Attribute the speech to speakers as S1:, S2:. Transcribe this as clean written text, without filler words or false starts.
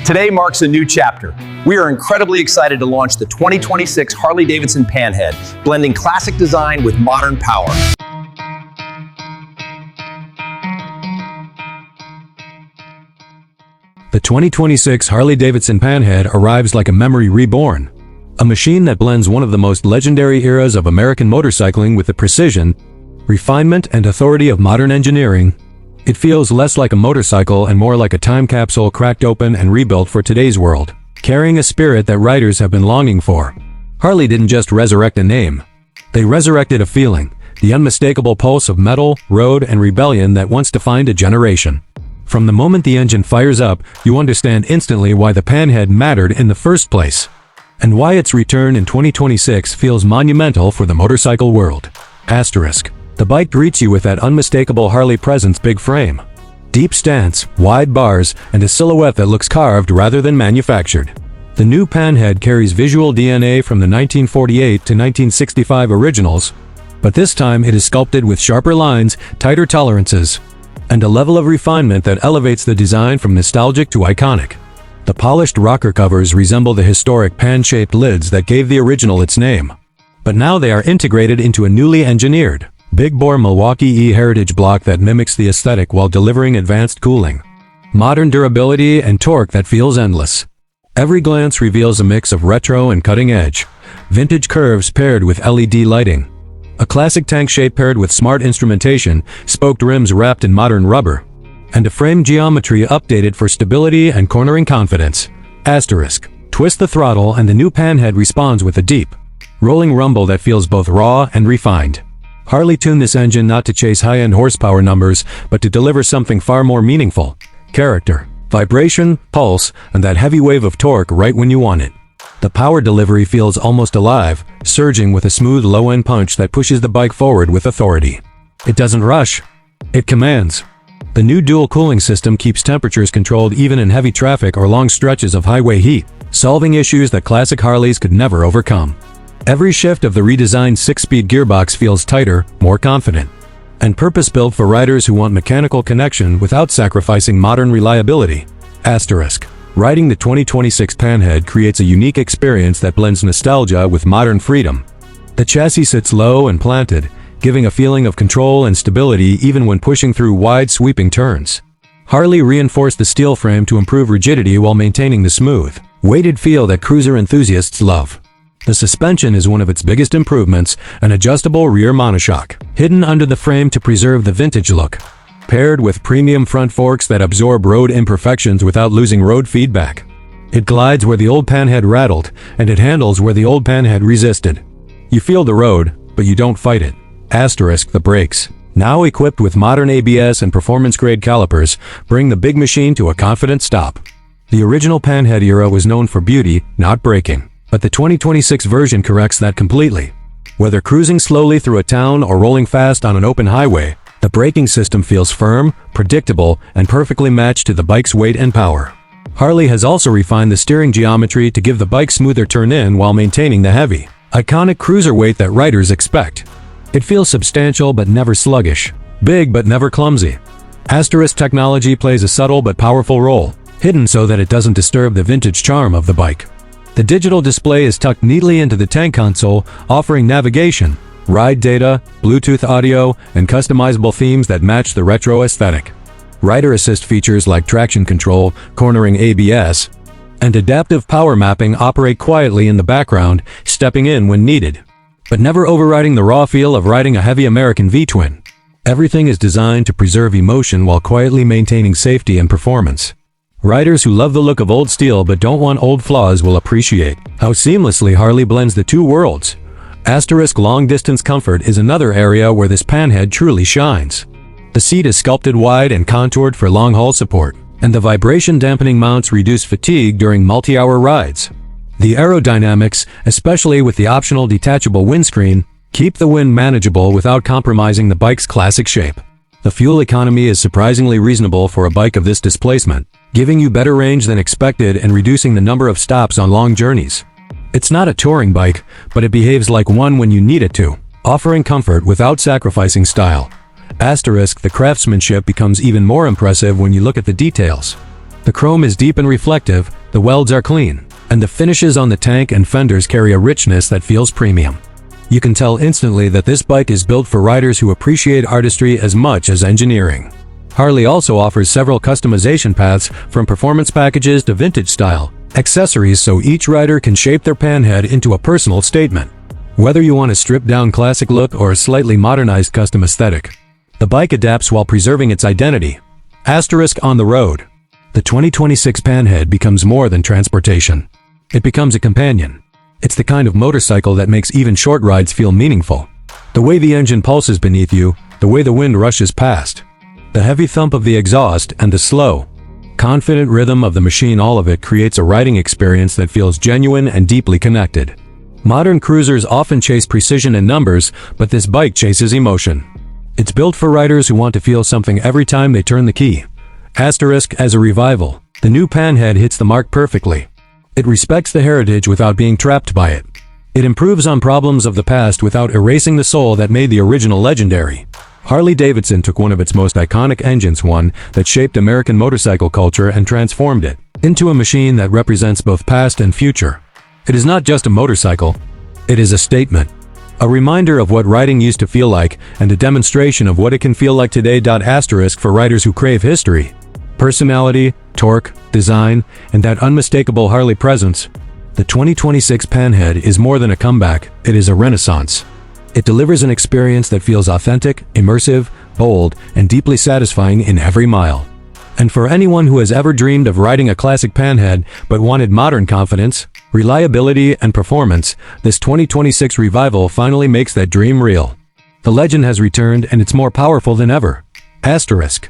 S1: Today marks a new chapter. We are incredibly excited to launch the 2026 Harley-Davidson Panhead, blending classic design with modern power.
S2: The 2026 Harley-Davidson Panhead arrives like a memory reborn. A machine that blends one of the most legendary eras of American motorcycling with the precision, refinement, and authority of modern engineering. It feels less like a motorcycle and more like a time capsule cracked open and rebuilt for today's world, carrying a spirit that riders have been longing for. Harley didn't just resurrect a name. They resurrected a feeling, the unmistakable pulse of metal, road, and rebellion that once defined a generation. From the moment the engine fires up, you understand instantly why the Panhead mattered in the first place, and why its return in 2026 feels monumental for the motorcycle world. Asterisk. The bike greets you with that unmistakable Harley presence: big frame, deep stance, wide bars, and a silhouette that looks carved rather than manufactured. The new Panhead carries visual DNA from the 1948 to 1965 originals, but this time it is sculpted with sharper lines, tighter tolerances, and a level of refinement that elevates the design from nostalgic to iconic. The polished rocker covers resemble the historic pan-shaped lids that gave the original its name, but now they are integrated into a newly engineered, big-bore Milwaukee E-Heritage block that mimics the aesthetic while delivering advanced cooling, modern durability, and torque that feels endless. Every glance reveals a mix of retro and cutting-edge, vintage curves paired with LED lighting, a classic tank shape paired with smart instrumentation, spoked rims wrapped in modern rubber, and a frame geometry updated for stability and cornering confidence. Asterisk. Twist the throttle and the new Panhead responds with a deep, rolling rumble that feels both raw and refined. Harley tuned this engine not to chase high-end horsepower numbers, but to deliver something far more meaningful: character, vibration, pulse, and that heavy wave of torque right when you want it. The power delivery feels almost alive, surging with a smooth low-end punch that pushes the bike forward with authority. It doesn't rush. It commands. The new dual cooling system keeps temperatures controlled even in heavy traffic or long stretches of highway heat, solving issues that classic Harleys could never overcome. Every shift of the redesigned 6-speed gearbox feels tighter, more confident, and purpose-built for riders who want mechanical connection without sacrificing modern reliability. Asterisk. Riding the 2026 Panhead creates a unique experience that blends nostalgia with modern freedom. The chassis sits low and planted, giving a feeling of control and stability even when pushing through wide, sweeping turns. Harley reinforced the steel frame to improve rigidity while maintaining the smooth, weighted feel that cruiser enthusiasts love. The suspension is one of its biggest improvements, an adjustable rear monoshock, hidden under the frame to preserve the vintage look, paired with premium front forks that absorb road imperfections without losing road feedback. It glides where the old Panhead rattled, and it handles where the old Panhead resisted. You feel the road, but you don't fight it. Asterisk. The brakes, now equipped with modern ABS and performance-grade calipers, bring the big machine to a confident stop. The original Panhead era was known for beauty, not braking, but the 2026 version corrects that completely. Whether cruising slowly through a town or rolling fast on an open highway, the braking system feels firm, predictable, and perfectly matched to the bike's weight and power. Harley has also refined the steering geometry to give the bike smoother turn-in while maintaining the heavy, iconic cruiser weight that riders expect. It feels substantial but never sluggish, big but never clumsy. Asterisk. Technology plays a subtle but powerful role, hidden so that it doesn't disturb the vintage charm of the bike. The digital display is tucked neatly into the tank console, offering navigation, ride data, Bluetooth audio, and customizable themes that match the retro aesthetic. Rider assist features like traction control, cornering ABS, and adaptive power mapping operate quietly in the background, stepping in when needed, but never overriding the raw feel of riding a heavy American V-twin. Everything is designed to preserve emotion while quietly maintaining safety and performance. Riders who love the look of old steel but don't want old flaws will appreciate how seamlessly Harley blends the two worlds. Asterisk. Long-distance comfort is another area where this Panhead truly shines. The seat is sculpted wide and contoured for long-haul support, and the vibration-dampening mounts reduce fatigue during multi-hour rides. The aerodynamics, especially with the optional detachable windscreen, keep the wind manageable without compromising the bike's classic shape. The fuel economy is surprisingly reasonable for a bike of this displacement, giving you better range than expected and reducing the number of stops on long journeys. It's not a touring bike, but it behaves like one when you need it to, offering comfort without sacrificing style. Asterisk. The craftsmanship becomes even more impressive when you look at the details. The chrome is deep and reflective, the welds are clean, and the finishes on the tank and fenders carry a richness that feels premium. You can tell instantly that this bike is built for riders who appreciate artistry as much as engineering. Harley also offers several customization paths, from performance packages to vintage style accessories, so each rider can shape their Panhead into a personal statement. Whether you want a stripped-down classic look or a slightly modernized custom aesthetic, the bike adapts while preserving its identity. Asterisk on the road. The 2026 Panhead becomes more than transportation. It becomes a companion. It's the kind of motorcycle that makes even short rides feel meaningful. The way the engine pulses beneath you, the way the wind rushes past, the heavy thump of the exhaust, and the slow, confident rhythm of the machine, all of it creates a riding experience that feels genuine and deeply connected. Modern cruisers often chase precision and numbers, but this bike chases emotion. It's built for riders who want to feel something every time they turn the key. Asterisk as a revival. The new Panhead hits the mark perfectly. It respects the heritage without being trapped by it. It improves on problems of the past without erasing the soul that made the original legendary. Harley-Davidson took one of its most iconic engines, one that shaped American motorcycle culture, and transformed it into a machine that represents both past and future. It is not just a motorcycle, it is a statement. A reminder of what riding used to feel like, and a demonstration of what it can feel like today. Asterisk for riders who crave history, personality, torque, design, and that unmistakable Harley presence. The 2026 Panhead is more than a comeback, it is a renaissance. It delivers an experience that feels authentic, immersive, bold, and deeply satisfying in every mile. And for anyone who has ever dreamed of riding a classic Panhead but wanted modern confidence, reliability, and performance, this 2026 revival finally makes that dream real. The legend has returned, and it's more powerful than ever. Asterisk.